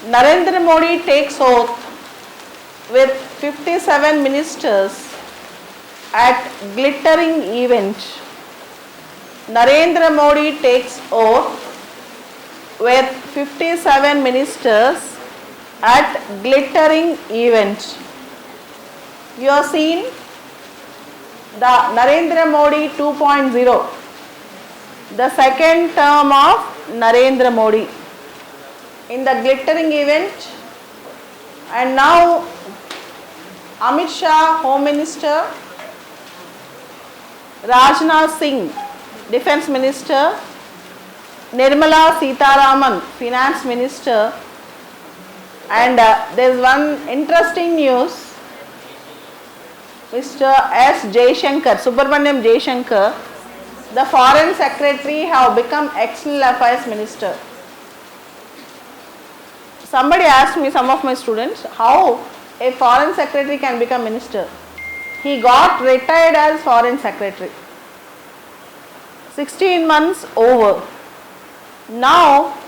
Narendra Modi takes oath with 57 ministers at glittering event. Narendra Modi takes oath with 57 ministers at glittering event. You have seen the Narendra Modi 2.0, the second term of Narendra Modi in the glittering event, and now Amit Shah, Home Minister, Rajnath Singh, Defence Minister, Nirmala Sitharaman, Finance Minister, and there is one interesting news. Mr. S. Jaishankar, Subramaniam Jaishankar, the Foreign Secretary, have become External Affairs Minister. Somebody asked me, some of my students, how a Foreign Secretary can become Minister. He got retired as Foreign Secretary. 16 months over. Now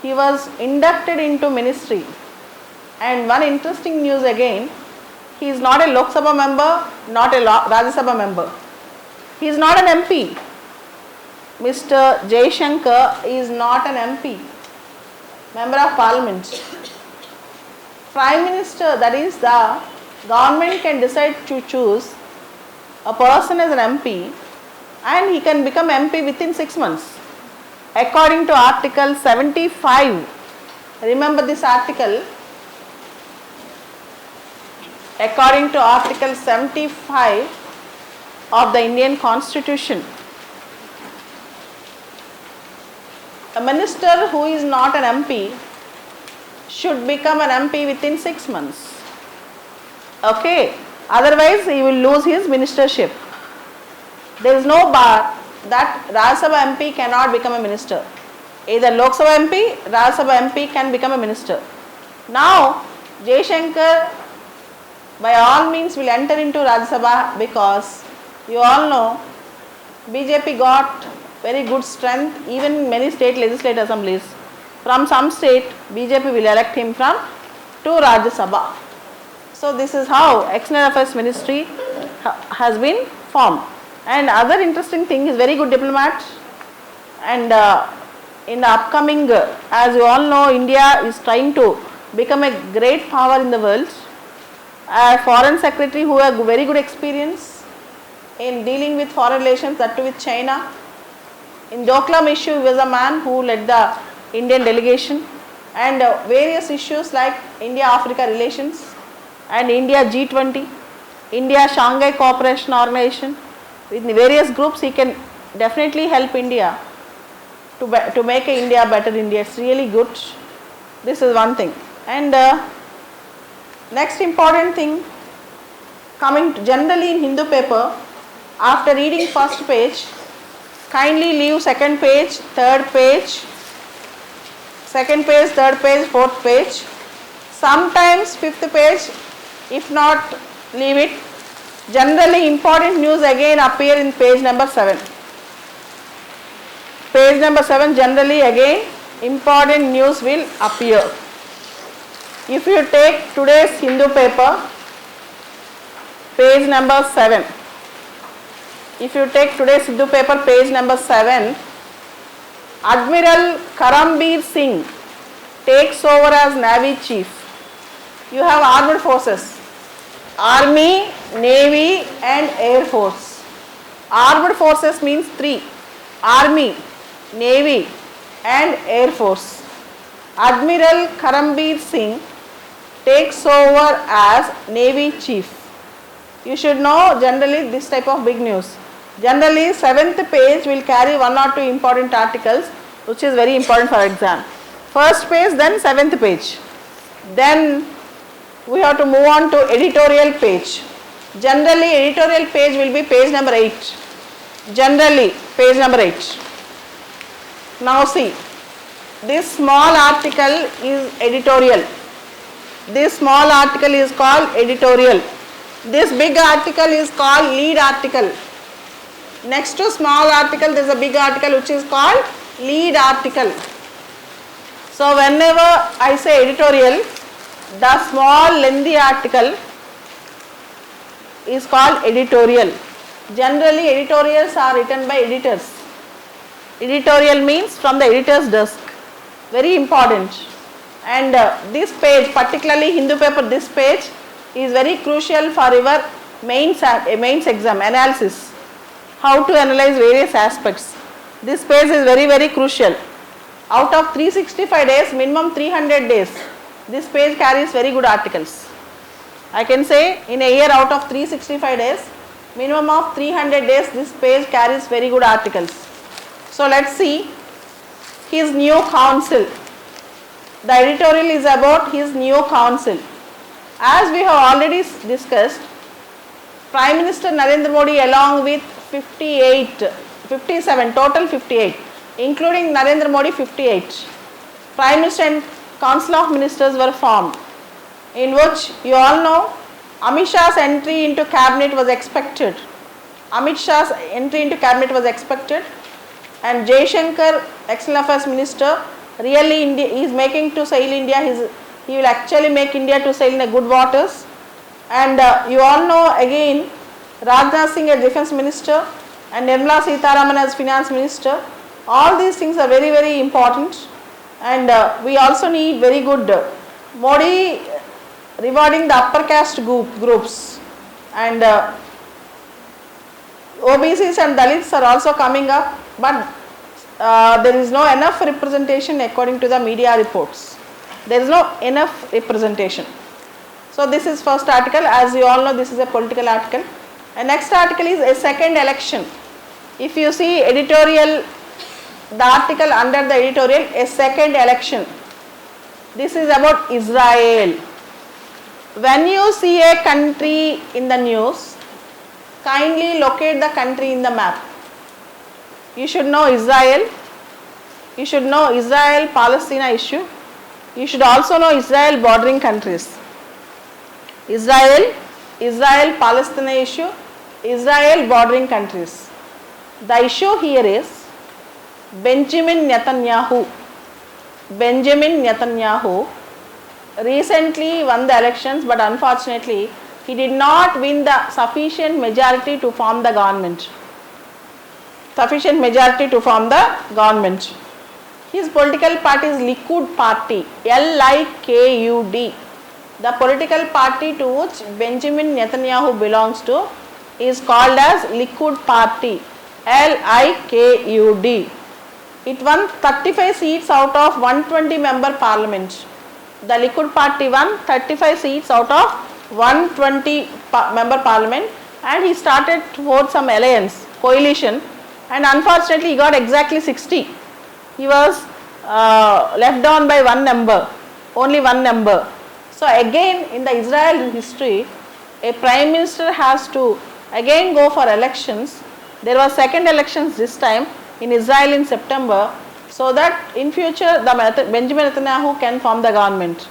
he was inducted into ministry. And one interesting news again, he is not a Lok Sabha member, not a Rajya Sabha member. He is not an MP. Mr. Jaishankar is not an MP, Member of Parliament. Prime Minister, that is the government can decide to choose a person as an MP and he can become MP within 6 months. According to Article 75, remember this article, according to Article 75 of the Indian Constitution, a minister who is not an MP should become an MP within 6 months. Okay, otherwise he will lose his ministership. There is no bar that Rajya Sabha MP cannot become a minister. Either Lok Sabha MP, Rajya Sabha MP can become a minister. Now Jaishankar by all means will enter into Rajya Sabha because you all know BJP got very good strength even in many state legislative assemblies. From some state BJP will elect him to Rajya Sabha. So this is how External Affairs Ministry has been formed. And other interesting thing is very good diplomat, and in the upcoming, as you all know, India is trying to become a great power in the world. A foreign secretary who has very good experience in dealing with foreign relations, that too with China. In Doklam issue, he was a man who led the Indian delegation, and various issues like India-Africa relations and India G20, India Shanghai Cooperation Organization. With various groups, he can definitely help India to make India better India. It's really good. This is one thing. And next important thing, coming to generally in Hindu paper, after reading first page, kindly leave second page, third page, second page, third page, fourth page. Sometimes fifth page, if not, leave it. Generally important news again appear in page number 7. Page number 7 generally again important news will appear. If you take today's Hindu paper, page number 7. If you take today's Hindu paper, page number 7, Admiral Karambir Singh takes over as Navy Chief. You have armed forces, Army, Navy and Air Force. Armed forces means 3, Army, Navy and Air Force. Admiral Karambir Singh takes over as Navy Chief. You should know generally this type of big news. Generally 7th page will carry 1 or 2 important articles which is very important for exam. First page, then 7th page. Then we have to move on to editorial page. Generally editorial page will be page number 8. Generally page number 8. Now see, this small article is editorial. This small article is called editorial. This big article is called lead article. Next to small article there is a big article which is called lead article. So whenever I say editorial, the small lengthy article is called editorial. Generally editorials are written by editors. Editorial means from the editor's desk. Very important. And this page, particularly Hindu paper, this page is very crucial for your mains exam analysis. How to analyze various aspects. This page is very crucial. Out of 365 days, minimum 300 days, this page carries very good articles. I can say in a year out of 365 days, minimum of 300 days, this page carries very good articles. So let's see his new council. The editorial is about his new council. As we have already discussed, Prime Minister Narendra Modi along with 57, total 58, including Narendra Modi 58. Prime Minister and Council of Ministers were formed, in which you all know Amit Shah's entry into cabinet was expected. Amit Shah's entry into cabinet was expected, and Jaishankar, External Affairs Minister, really India is making to sail India. He will actually make India to sail in a good waters. And you all know again Rajnath Singh as Defence Minister and Nirmala Sitharaman as Finance Minister. All these things are very important, and we also need very good Modi rewarding the upper caste groups, and OBCs and Dalits are also coming up, but there is no enough representation according to the media reports. There is no enough representation. So this is first article. As you all know, this is a political article. And next article is a second election. If you see editorial, the article under the editorial, a second election. This is about Israel. When you see a country in the news, kindly locate the country in the map. You should know Israel. You should know Israel-Palestine issue. You should also know Israel bordering countries. Israel-Palestine issue, Israel bordering countries. The issue here is Benjamin Netanyahu recently won the elections, but unfortunately he did not win the sufficient majority to form the government. His political party is Likud party, Likud. The political party to which Benjamin Netanyahu belongs to is called as Likud party, Likud. It won 35 seats out of 120 member parliament. The Likud party won 35 seats out of 120 member parliament, and he started towards some alliance, coalition, and unfortunately he got exactly 60. He was left down by only one number. So again in the Israel history, a prime minister has to again go for elections. There were second elections this time in Israel in September, so that in future the Benjamin Netanyahu can form the government.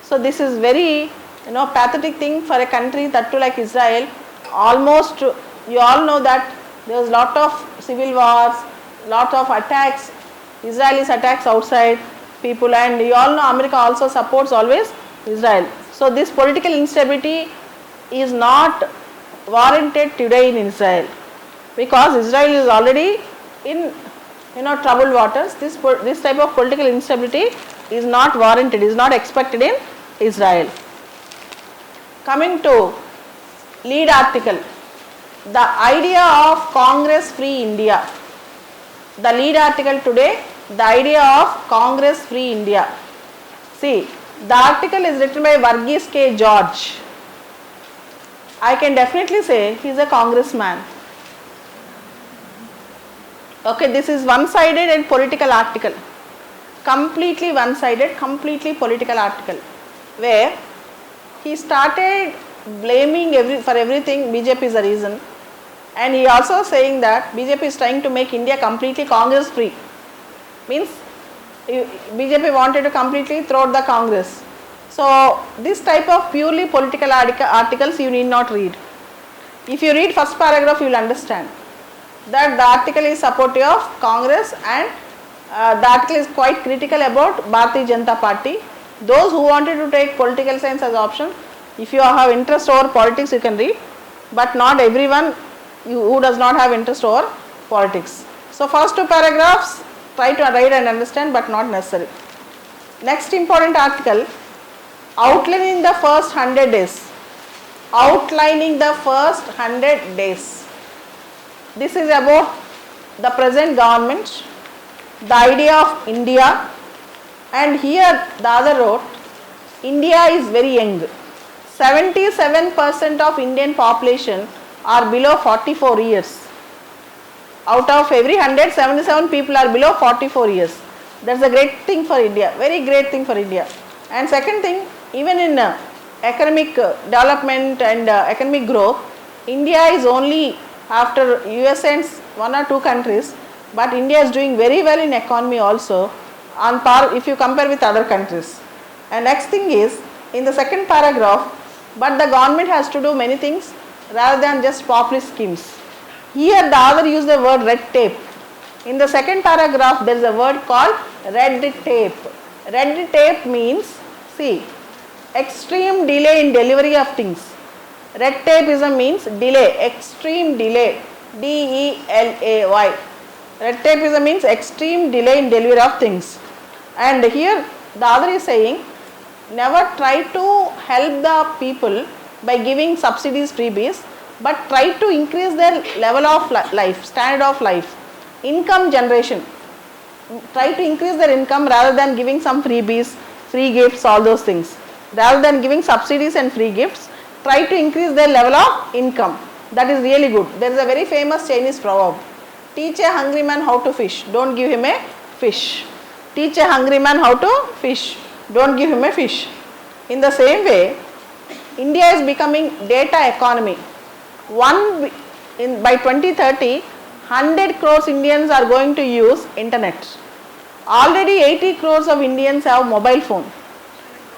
So this is very pathetic thing for a country that too like Israel. Almost you all know that there was lot of civil wars, lot of attacks, Israelis attacks outside people, and you all know America also supports always Israel. So this political instability is not warranted today in Israel, because Israel is already in troubled waters. This type of political instability is not warranted, is not expected in Israel. Coming to lead article, the idea of Congress free India. The lead article today, the idea of Congress free India. See, the article is written by Varghese K. George. I can definitely say he is a congressman. Okay, this is one-sided and political article. Completely one-sided, completely political article, where he started blaming for everything BJP is the reason, and he also saying that BJP is trying to make India completely Congress free. Means BJP wanted to completely throw out the Congress. So this type of purely political articles you need not read. If you read first paragraph, you will understand that the article is supportive of Congress and The article is quite critical about Bharatiya Janata Party. Those who wanted to take political science as option, if you have interest over politics, you can read, but not everyone who does not have interest over politics. So first two paragraphs, try to read and understand, but not necessary. Next important article, outlining the first 100 days. Outlining the first 100 days. This is about the present government, the idea of India, and here the other wrote, India is very young. 77% of Indian population are below 44 years. Out of every 100, 77 people are below 44 years. That's a great thing for India, very great thing for India. And second thing, even in economic development and economic growth, India is only after US and one or two countries, but India is doing very well in economy also, on par if you compare with other countries. And next thing is, in the second paragraph, but the government has to do many things rather than just populist schemes. Here the author used the word red tape. In the second paragraph there is a word called red tape. Red tape means, see, extreme delay in delivery of things. Red tapeism means delay, extreme delay, D-E-L-A-Y. Red tapeism means extreme delay in delivery of things. And here the author is saying, never try to help the people by giving subsidies, freebies, but try to increase their level of life, standard of life, income generation. Try to increase their income rather than giving some freebies, free gifts, all those things. Rather than giving subsidies and free gifts, try to increase their level of income. That is really good. There is a very famous Chinese proverb, teach a hungry man how to fish, don't give him a fish. Teach a hungry man how to fish, don't give him a fish. In the same way, India is becoming data economy. By 2030, 100 crores Indians are going to use internet. Already 80 crores of Indians have mobile phone.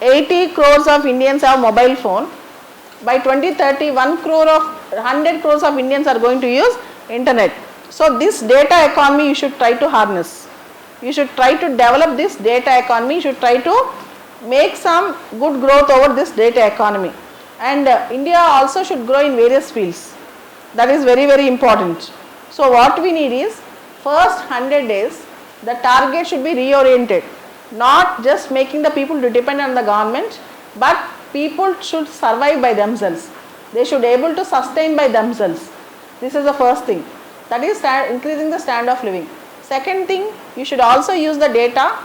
80 crores of Indians have mobile phone. By 2030, 100 crores of Indians are going to use internet. So this data economy you should try to harness. You should try to develop this data economy. You should try to make some good growth over this data economy. And India also should grow in various fields. That is very, very important. So what we need is, first 100 days, the target should be reoriented. Not just making the people to depend on the government, but people should survive by themselves. They should be able to sustain by themselves. This is the first thing. That is increasing the standard of living. Second thing, you should also use the data,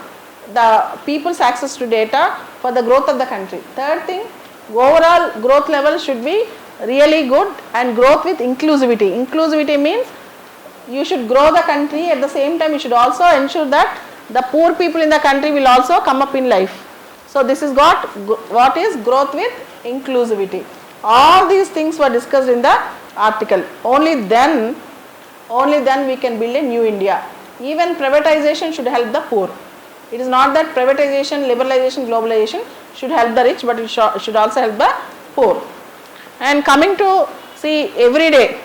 the people's access to data for the growth of the country. Third thing, overall growth level should be really good and growth with inclusivity. Inclusivity means you should grow the country, at the same time you should also ensure that the poor people in the country will also come up in life. So this is what is growth with inclusivity. All these things were discussed in the article. Only then we can build a new India. Even privatization should help the poor. It is not that privatization, liberalization, globalization should help the rich, but it should also help the poor. And coming to, see, every day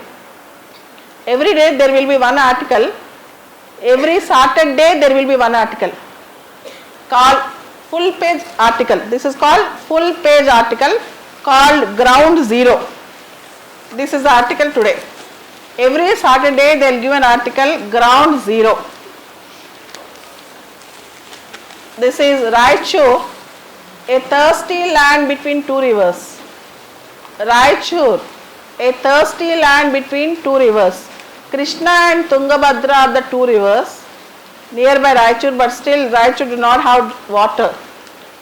there will be one article. Every Saturday there will be one article called full page article. This is called full page article called Ground Zero. This is the article today. Every Saturday they will give an article, Ground Zero. This is Raichur, a thirsty land between two rivers. Raichur, a thirsty land between two rivers. Krishna and Tungabhadra are the two rivers nearby Raichur, but still Raichur do not have water.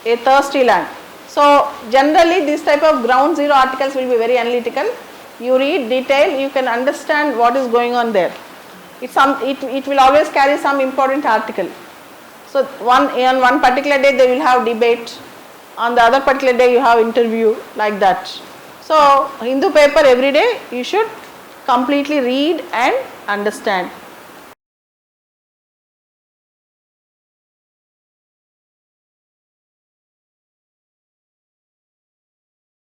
A thirsty land. So generally this type of Ground Zero articles will be very analytical. You read detail, you can understand what is going on there. It will always carry some important article. So on one particular day they will have debate, on the other particular day you have interview, like that. So Hindu paper every day you should completely read and understand.